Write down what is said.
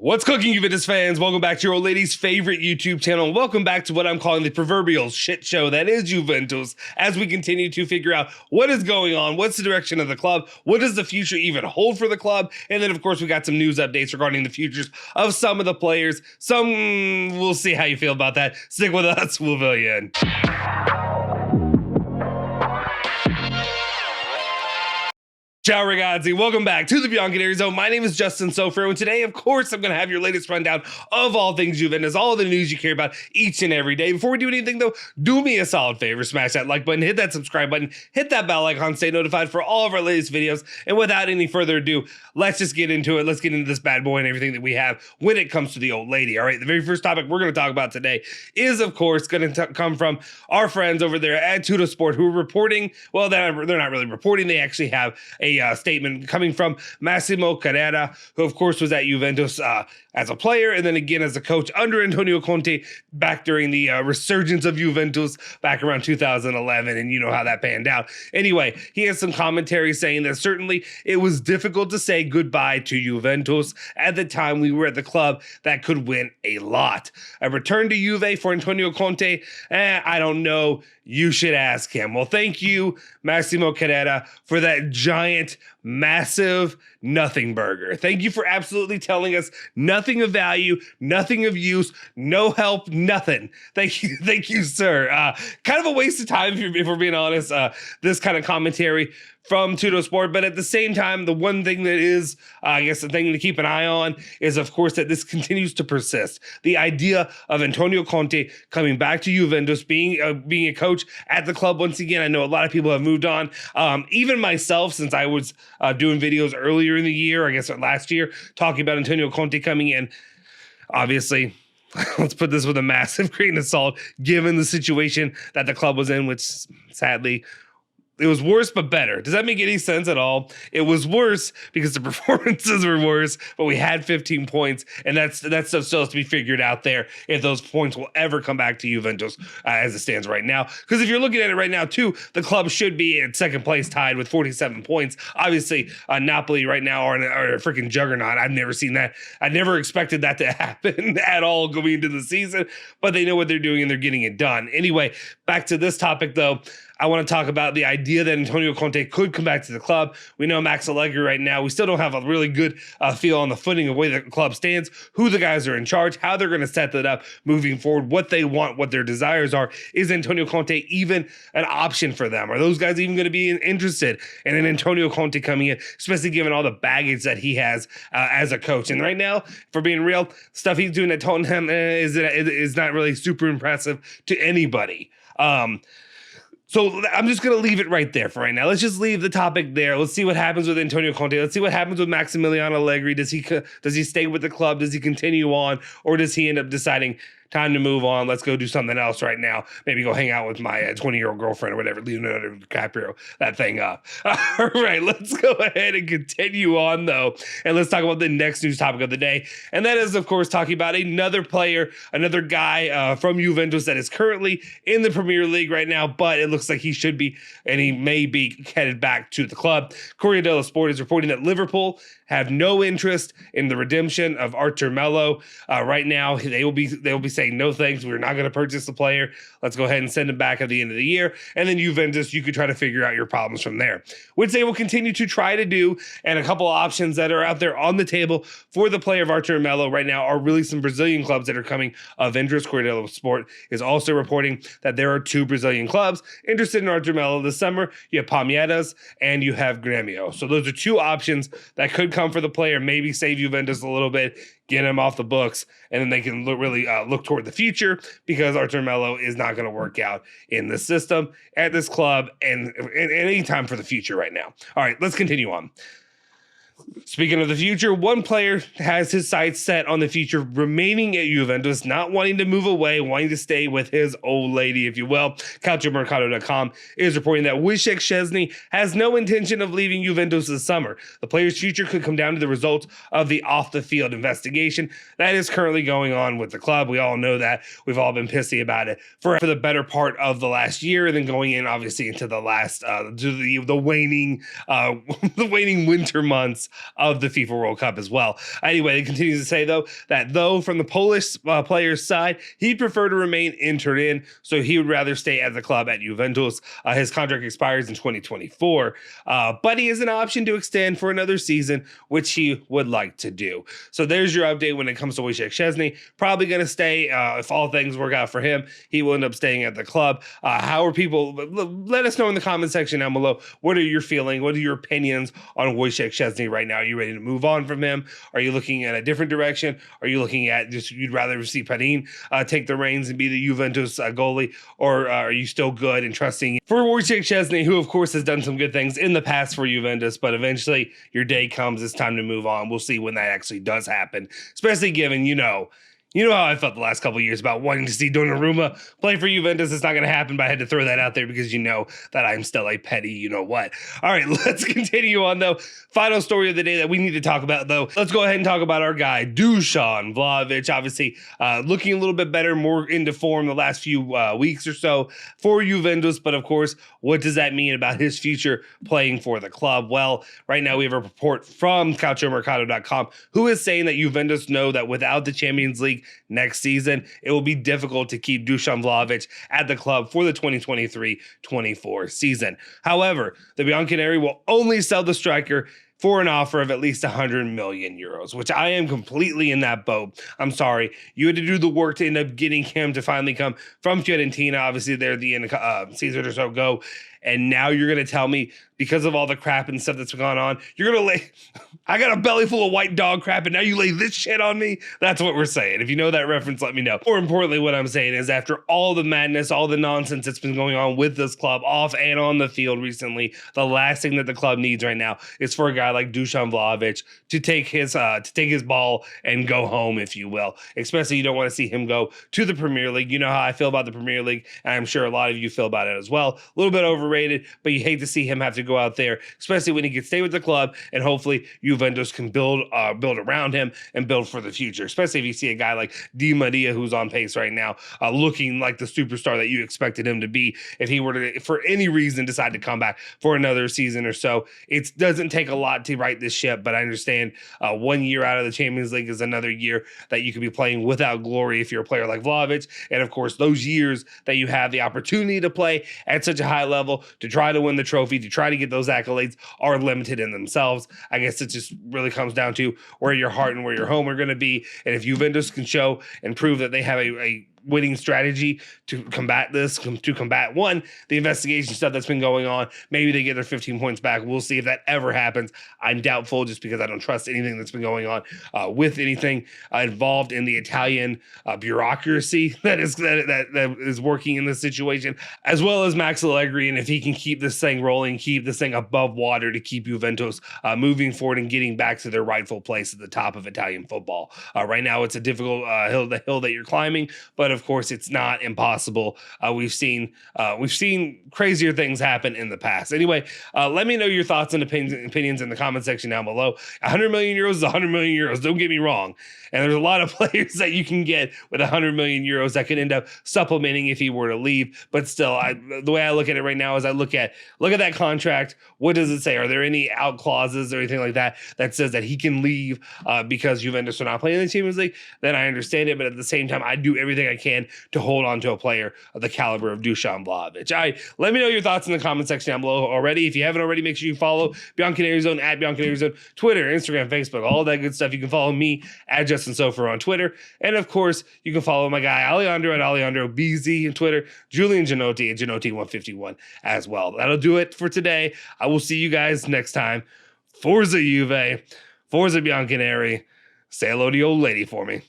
What's cooking, Juventus fans? Welcome back to your old lady's favorite YouTube channel. Welcome back to what I'm calling the proverbial shit show that is Juventus, as we continue to figure out what is going on, what's the direction of the club, what does the future even hold for the club, and then, of course, we got some news updates regarding the futures of some of the players. We'll see how you feel about that. Stick with us, we'll fill you in. Ciao ragazzi, welcome back to the Bianconeri Zone. My name is Justin Sofer, and today, of course, I'm going to have your latest rundown of all things Juventus, all the news you care about each and every day. Before we do anything, though, do me a solid favor, smash that like button, hit that subscribe button, hit that bell icon, stay notified for all of our latest videos, and without any further ado, let's just get into it. Let's get into this bad boy and everything that we have when it comes to the old lady. All right, the very first topic we're going to talk about today is, of course, going to come from our friends over there at Tuttosport, who are reporting, well, they're not really reporting, they actually have a statement coming from Massimo Carrera, who of course was at Juventus as a player and then again as a coach under Antonio Conte back during the resurgence of Juventus back around 2011, and you know how that panned out. Anyway, he has some commentary saying that certainly it was difficult to say goodbye to Juventus at the time we were at the club that could win a lot. A return to Juve for Antonio Conte, I don't know. You should ask him. Well, thank you, Massimo Carrera, for that giant, massive nothing burger. Thank you for absolutely telling us nothing of value, nothing of use, no help, nothing. Thank you, sir. Kind of a waste of time, if we're being honest, this kind of commentary from Tuttosport, but at the same time, the one thing that is, I guess, the thing to keep an eye on is, of course, that this continues to persist. The idea of Antonio Conte coming back to Juventus, being a coach at the club once again. I know a lot of people have moved on. Even myself, since I was doing videos earlier in the year, I guess last year, talking about Antonio Conte coming in, obviously, let's put this with a massive grain of salt, given the situation that the club was in, which sadly, it was worse, but better. Does that make any sense at all? It was worse because the performances were worse, but we had 15 points, and that stuff still has to be figured out there if those points will ever come back to Juventus as it stands right now. Because if you're looking at it right now, too, the club should be in second place tied with 47 points. Obviously, Napoli right now are a freaking juggernaut. I've never seen that. I never expected that to happen at all going into the season, but they know what they're doing and they're getting it done. Anyway, back to this topic, though. I want to talk about the idea that Antonio Conte could come back to the club. We know Max Allegri right now. We still don't have a really good feel on the footing of where the club stands, who the guys are in charge, how they're going to set that up moving forward, what they want, what their desires are. Is Antonio Conte even an option for them? Are those guys even going to be interested in an Antonio Conte coming in, especially given all the baggage that he has as a coach? And right now, for being real, stuff he's doing at Tottenham is not really super impressive to anybody. So I'm just going to leave it right there for right now. Let's just leave the topic there. Let's see what happens with Antonio Conte. Let's see what happens with Maximiliano Allegri. Does he stay with the club? Does he continue on? Or does he end up deciding, time to move on, let's go do something else right now. Maybe go hang out with my 20-year-old girlfriend or whatever, Leonardo DiCaprio, that thing up. All right, let's go ahead and continue on, though. And let's talk about the next news topic of the day. And that is, of course, talking about another player, another guy from Juventus that is currently in the Premier League right now, but it looks like he should be, and he may be headed back to the club. Corriere dello Sport is reporting that Liverpool have no interest in the redemption of Artur Melo. Right now, they will be saying, no thanks, we're not going to purchase the player. Let's go ahead and send him back at the end of the year. And then Juventus, you could try to figure out your problems from there, which they will continue to try to do. And a couple of options that are out there on the table for the player of Artur Melo right now are really some Brazilian clubs that are coming of interest. Corriere dello Sport is also reporting that there are 2 Brazilian clubs interested in Artur Melo this summer. You have Palmeiras and you have Grêmio. So those are 2 options that could come for the player, maybe save Juventus a little bit, get him off the books, and then they can really look toward the future, because Artur Melo is not going to work out in the system, at this club, and any time for the future right now. All right, let's continue on. Speaking of the future, one player has his sights set on the future, remaining at Juventus, not wanting to move away, wanting to stay with his old lady, if you will. CalcioMercato.com is reporting that Wojciech Szczesny has no intention of leaving Juventus this summer. The player's future could come down to the results of the off-the-field investigation that is currently going on with the club. We all know that. We've all been pissy about it for the better part of the last year, and then going in, obviously, into the last, the waning winter months of the FIFA World Cup as well. Anyway, it continues to say, though, that though from the Polish player's side, he'd prefer to remain entered in, so he would rather stay at the club at Juventus. His contract expires in 2024, but he has an option to extend for another season, which he would like to do. So there's your update when it comes to Wojciech Szczesny. Probably going to stay. If all things work out for him, he will end up staying at the club. How are people? Let us know in the comment section down below. What are your feelings? What are your opinions on Wojciech Szczesny right now? Are you ready to move on from him? Are you looking at a different direction? Are you looking at just you'd rather see Perin take the reins and be the Juventus goalie? Or are you still good and trusting for Wojciech Szczesny, who of course has done some good things in the past for Juventus, but eventually your day comes, it's time to move on. We'll see when that actually does happen, especially given, you know how I felt the last couple of years about wanting to see Donnarumma play for Juventus. It's not going to happen, but I had to throw that out there because you know that I'm still a petty you-know-what. All right, let's continue on, though. Final story of the day that we need to talk about, though. Let's go ahead and talk about our guy, Dusan Vlahovic. Obviously, looking a little bit better, more into form the last few weeks or so for Juventus. But, of course, what does that mean about his future playing for the club? Well, right now we have a report from CalcioMercato.com who is saying that Juventus know that without the Champions League next season, it will be difficult to keep Dusan Vlahovic at the club for the 2023-24 season. However, the Bianconeri will only sell the striker for an offer of at least 100 million euros, which I am completely in that boat. I'm sorry. You had to do the work to end up getting him to finally come from Fiorentina. Obviously, they're the end of season or so ago. And now you're going to tell me, because of all the crap and stuff that's gone on, you're going to lay, I got a belly full of white dog crap, and now you lay this shit on me? That's what we're saying. If you know that reference, let me know. More importantly, what I'm saying is after all the madness, all the nonsense that's been going on with this club off and on the field recently, the last thing that the club needs right now is for a guy like Dusan Vlahovic to take his ball and go home, if you will. Especially you don't want to see him go to the Premier League. You know how I feel about the Premier League, and I'm sure a lot of you feel about it as well. A little bit overrated, but you hate to see him have to go out there, especially when he can stay with the club, and hopefully Juventus can build around him and build for the future, especially if you see a guy like Di Maria, who's on pace right now, looking like the superstar that you expected him to be. If he were to, for any reason, decide to come back for another season or so, it doesn't take a lot to right this ship, but I understand 1 year out of the Champions League is another year that you could be playing without glory if you're a player like Vlahovic, and of course those years that you have the opportunity to play at such a high level, to try to win the trophy, to try to get those accolades, are limited in themselves. I guess it just really comes down to where your heart and where your home are going to be. And if Juventus can show and prove that they have a winning strategy to combat this, to combat one, the investigation stuff that's been going on, maybe they get their 15 points back. We'll see if that ever happens. I'm doubtful, just because I don't trust anything that's been going on with anything involved in the Italian bureaucracy that is working in this situation, as well as Max Allegri. And if he can keep this thing rolling, keep this thing above water to keep Juventus moving forward and getting back to their rightful place at the top of Italian football. Right now, it's a difficult hill that you're climbing, but of course, it's not impossible. We've seen crazier things happen in the past. Anyway, let me know your thoughts and opinions in the comment section down below. 100 million euros is 100 million euros. Don't get me wrong. And there's a lot of players that you can get with 100 million euros that could end up supplementing if he were to leave. But still, the way I look at it right now is I look at that contract. What does it say? Are there any out clauses or anything like that says that he can leave because Juventus are not playing in the Champions League? Then I understand it. But at the same time, I do everything I can to hold on to a player of the caliber of Dusan Vlahovic. All right, let me know your thoughts in the comment section down below already. If you haven't already, make sure you follow Bianconeri Zone at Bianconeri Zone, Twitter, Instagram, Facebook, all that good stuff. You can follow me at Justin Sofer on Twitter. And of course, you can follow my guy Alejandro at AlejandroBZ on Twitter, Julian Genotti at Genotti151 as well. That'll do it for today. I will see you guys next time. Forza Juve, Forza Bianconeri. Say hello to the old lady for me.